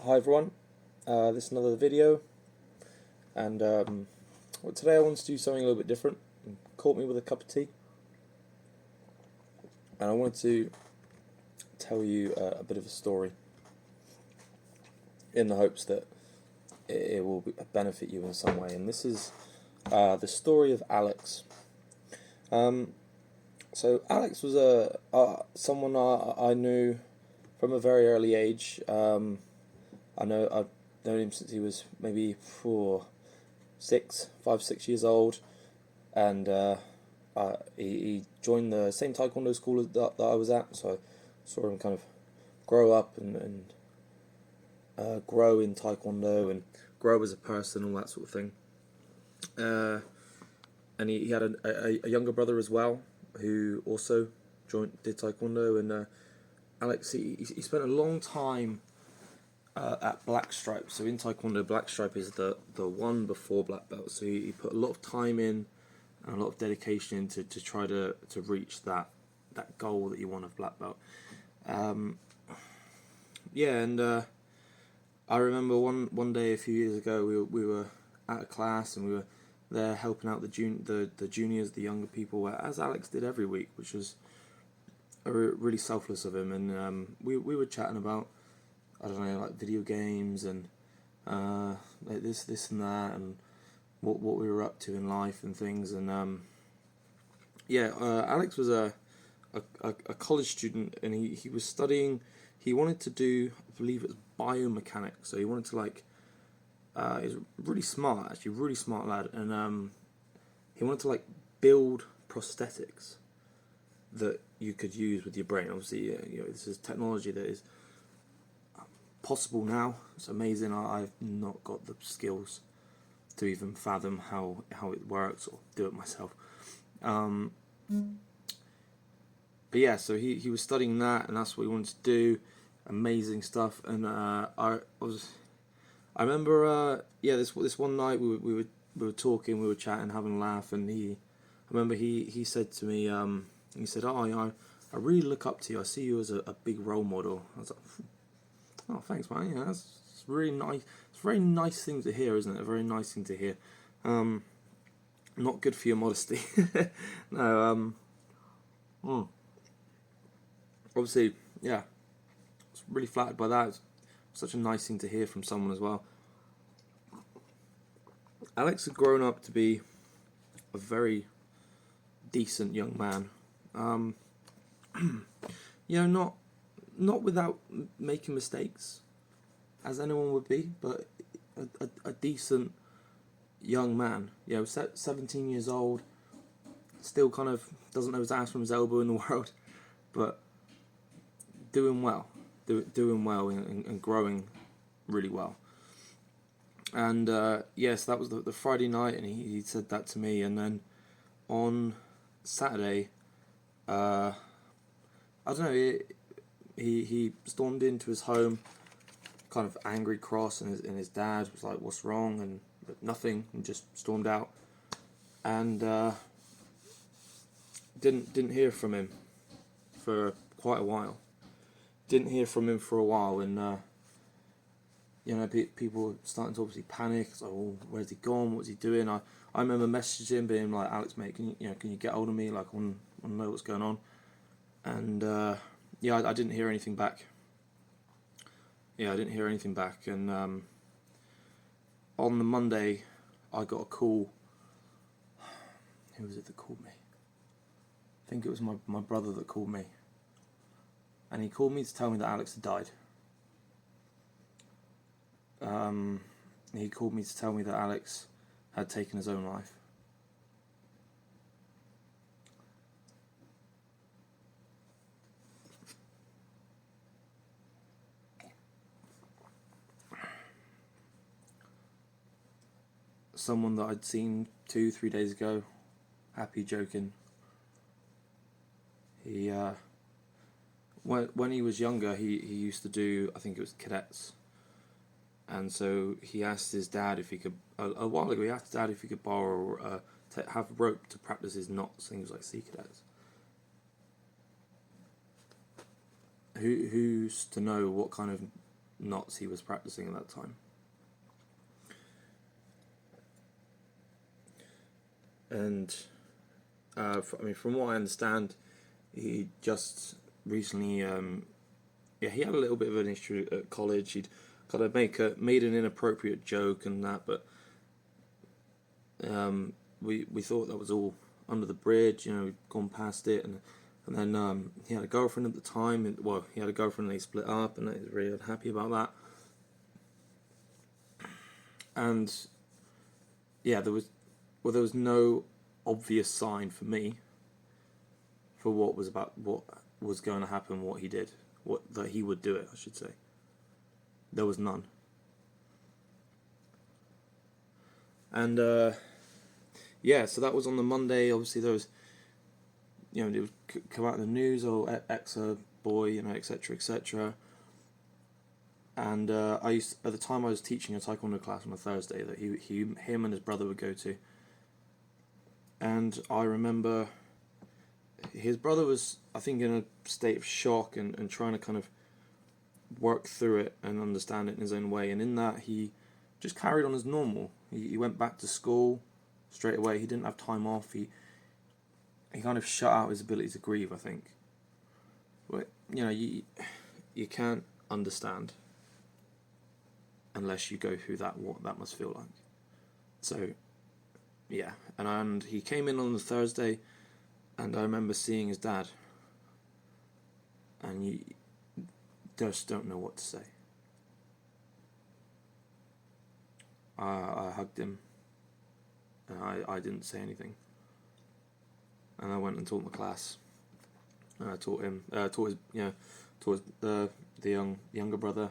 Hi everyone, this is another video, and today I want to do something a little bit different. Caught me with a cup of tea, and I wanted to tell you a bit of a story in the hopes that it will benefit you in some way. And this is the story of Alex. So Alex was someone I knew from a very early age. I've known him since he was maybe 6 years old, and he joined the same taekwondo school that I was at. So I saw him kind of grow up and grow in taekwondo and grow as a person, all that sort of thing. And he had a younger brother as well who also did taekwondo. And Alex, he spent a long time at black stripe. So in taekwondo, black stripe is the one before black belt. So he put a lot of time in and a lot of dedication in to try to reach that goal that you want of black belt. I remember one day a few years ago we were at a class and we were there helping out the juniors, the younger people, as Alex did every week, which was really selfless of him. And we were chatting about, I don't know, like video games and like this and that, and what we were up to in life and things. And Alex was a college student, and he was studying. He wanted to do, I believe it was biomechanics. So he wanted to he's really smart, actually, really smart lad, and he wanted to build prosthetics that you could use with your brain. Obviously, this is technology that is possible now. It's amazing. I've not got the skills to even fathom how it works or do it myself. But yeah, so he was studying that, and that's what he wanted to do. Amazing stuff. And I remember this one night we were talking, we were chatting, having a laugh, and I remember he said to me, he said, "Oh, I really look up to you. I see you as a big role model." I was like, "Oh, thanks, man. Yeah, that's really nice. It's a very nice thing to hear, isn't it? A very nice thing to hear. Not good for your modesty." No. Obviously, yeah. I was really flattered by that. It's such a nice thing to hear from someone as well. Alex had grown up to be a very decent young man. Not without making mistakes, as anyone would be, but a decent young man. 17 years old, still kind of doesn't know his ass from his elbow in the world, but doing well, and growing really well. And yes, that was the Friday night, and he said that to me. And then on Saturday, I don't know, he stormed into his home, kind of angry, cross, and his dad was like, "What's wrong?" And nothing, and just stormed out. And didn't hear from him for quite a while. Didn't hear from him for a while, and people were starting to obviously panic. It's like, "Oh, where's he gone? What's he doing?" I remember messaging him, being like, "Alex, mate, can you get hold of me? Like, I want to know what's going on." And I didn't hear anything back. And on the Monday, I got a call. Who was it that called me? I think it was my brother that called me. And he called me to tell me that Alex had died. He called me to tell me that Alex had taken his own life. Someone that I'd seen 2-3 days ago, happy, joking. He when he was younger, he used to do, I think it was cadets. And so he asked his dad if he could, a while ago, he asked his dad if he could borrow, have rope to practice his knots, things like sea cadets. Who's to know what kind of knots he was practicing at that time. And from what I understand, he just recently, he had a little bit of an issue at college. He'd kind of made an inappropriate joke and that, but we thought that was all under the bridge. We'd gone past it, and then he had a girlfriend at the time. He had a girlfriend, and they split up, and he was really unhappy about that. And yeah, there was no obvious sign for me for what was going to happen, what he did, that he would do it, I should say. There was none. And so that was on the Monday. Obviously there was, it would come out in the news, or ex boy, etc., etc. And at the time I was teaching a taekwondo class on a Thursday that him and his brother would go to. And I remember his brother was, I think, in a state of shock and trying to kind of work through it and understand it in his own way. And in that, he just carried on as normal. He went back to school straight away. He didn't have time off. He kind of shut out his ability to grieve, I think. But, you can't understand unless you go through what that must feel like. So, yeah. And he came in on the Thursday, and I remember seeing his dad, and you just don't know what to say. I hugged him, and I didn't say anything. And I went and taught my class. And I taught him, taught the younger brother.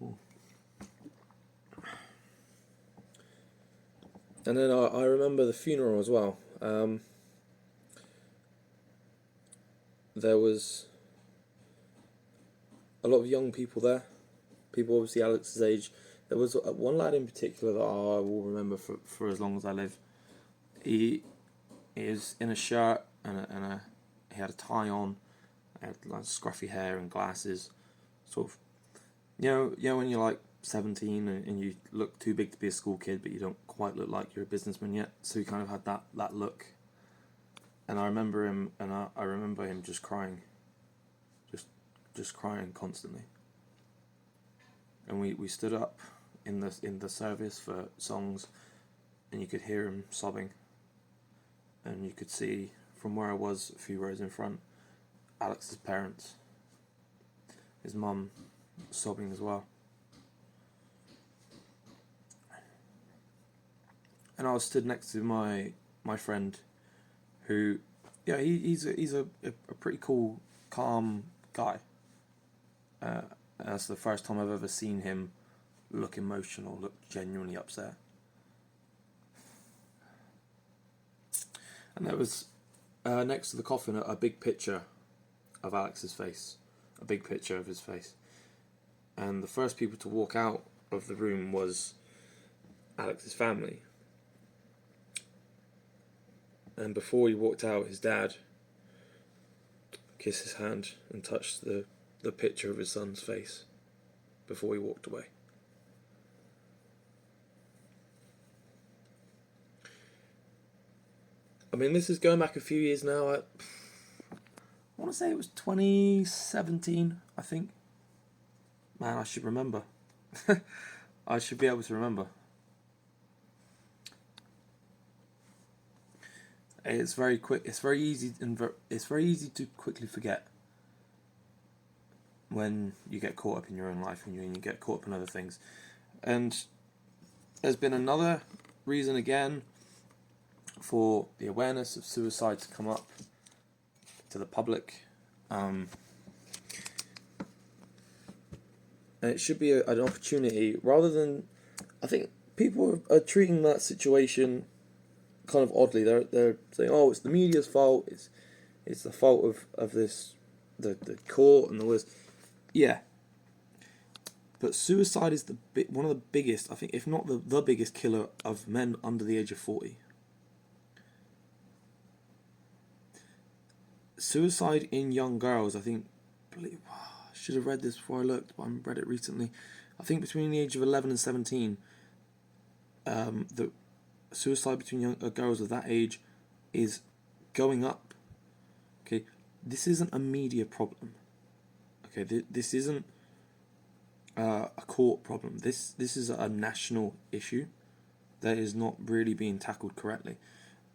Ooh. And then I remember the funeral as well. There was a lot of young people there. People obviously Alex's age. There was one lad in particular that I will remember for as long as I live. He is in a shirt and he had a tie on, he had like scruffy hair and glasses, sort of, when you're like 17 and you look too big to be a school kid, but you don't quite look like you're a businessman yet. So he kind of had that look. And I remember him, and I remember him just crying, just crying constantly. And we stood up in the service for songs, and you could hear him sobbing. And you could see from where I was, a few rows in front, Alex's parents, his mum, sobbing as well. And I was stood next to my friend, who, he's a pretty cool, calm guy. That's the first time I've ever seen him look emotional, look genuinely upset. And there was, next to the coffin, a big picture of Alex's face, a big picture of his face. And the first people to walk out of the room was Alex's family. And before he walked out, his dad kissed his hand and touched the picture of his son's face before he walked away. I mean, this is going back a few years now. I want to say it was 2017, I think. Man, I should remember. I should be able to remember. It's very quick. It's very easy to quickly forget when you get caught up in your own life and you get caught up in other things. And there's been another reason again for the awareness of suicide to come up to the public. And it should be an opportunity, rather than, I think people are treating that situation kind of oddly. They're saying, oh, it's the media's fault, it's the fault of this, the court and all this. Yeah. But suicide is one of the biggest, I think, if not the biggest killer of men under the age of 40. Suicide in young girls, I think, should have read this before I looked, but I read it recently. I think between the age of 11 and 17, the suicide between young girls of that age is going up. Okay, this isn't a media problem. Okay, this isn't a court problem. This is a national issue that is not really being tackled correctly.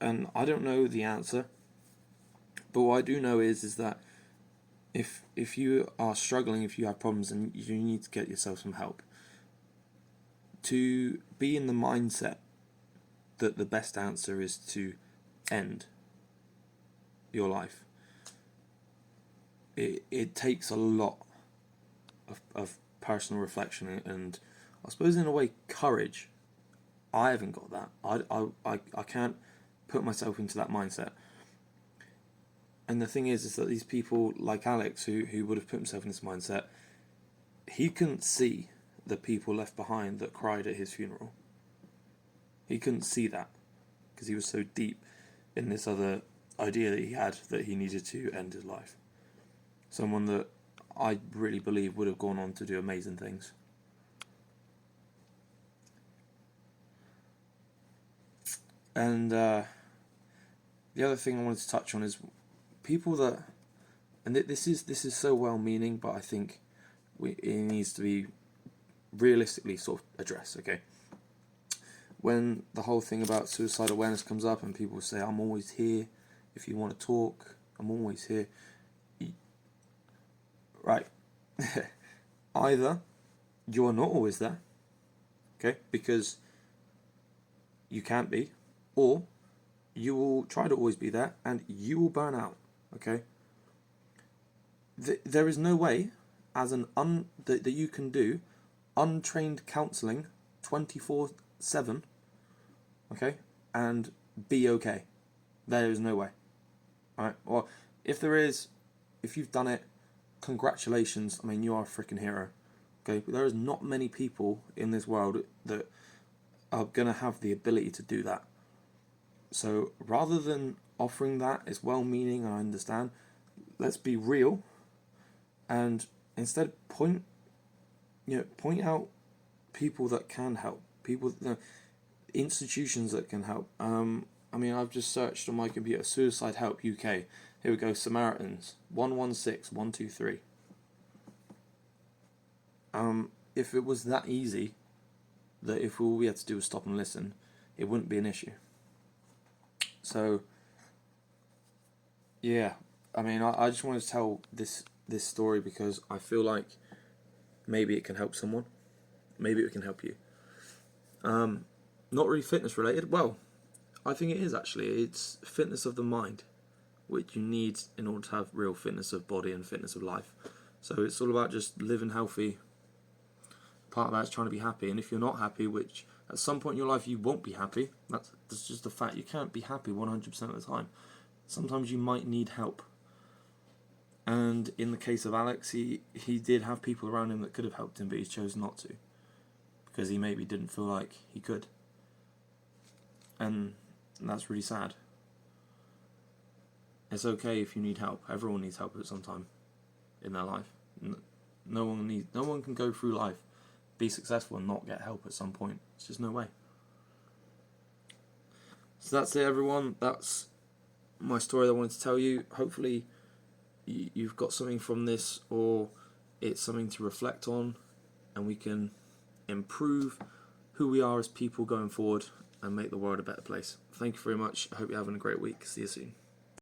And I don't know the answer, but what I do know is that if you are struggling, if you have problems, and you need to get yourself some help, to be in the mindset that the best answer is to end your life. It takes a lot of personal reflection and I suppose in a way courage. I haven't got that. I can't put myself into that mindset. And the thing is that these people like Alex, who would have put himself in this mindset, he couldn't see the people left behind that cried at his funeral. He couldn't see that because he was so deep in this other idea that he had that he needed to end his life. Someone that I really believe would have gone on to do amazing things. And the other thing I wanted to touch on is people that, and this is so well-meaning, but I think it needs to be realistically sort of addressed. Okay, when the whole thing about suicide awareness comes up and people say, "I'm always here. If you want to talk, I'm always here." Right. Either you're not always there, okay, because you can't be, or you will try to always be there and you will burn out, okay? There is no way as that you can do untrained counselling 24/7, okay, and be okay. There is no way. Alright, well, if there is, if you've done it, congratulations. I mean, you are a freaking hero. Okay, but there is not many people in this world that are gonna have the ability to do that. So rather than offering that, it's well-meaning, I understand. Let's be real, and instead point out people that can help, people, institutions that can help. I mean, I've just searched on my computer, Suicide Help UK. Here we go, Samaritans, 116 123. If it was that easy, that if all we had to do was stop and listen, it wouldn't be an issue. So, yeah, I mean, I just wanted to tell this story because I feel like maybe it can help someone. Maybe it can help you. Not really fitness related. Well, I think it is actually. It's fitness of the mind, which you need in order to have real fitness of body and fitness of life. So it's all about just living healthy. Part of that is trying to be happy, and if you're not happy, which at some point in your life you won't be happy, that's just a fact. You can't be happy 100% of the time. Sometimes you might need help. And in the case of Alex, he did have people around him that could have helped him, but he chose not to because he maybe didn't feel like he could. And that's really sad. It's okay if you need help. Everyone needs help at some time in their life. No one can go through life, be successful and not get help at some point. It's just no way. So that's it, everyone. That's my story that I wanted to tell you. Hopefully you've got something from this, or it's something to reflect on, and we can improve who we are as people going forward and make the world a better place. Thank you very much. I hope you're having a great week. See you soon.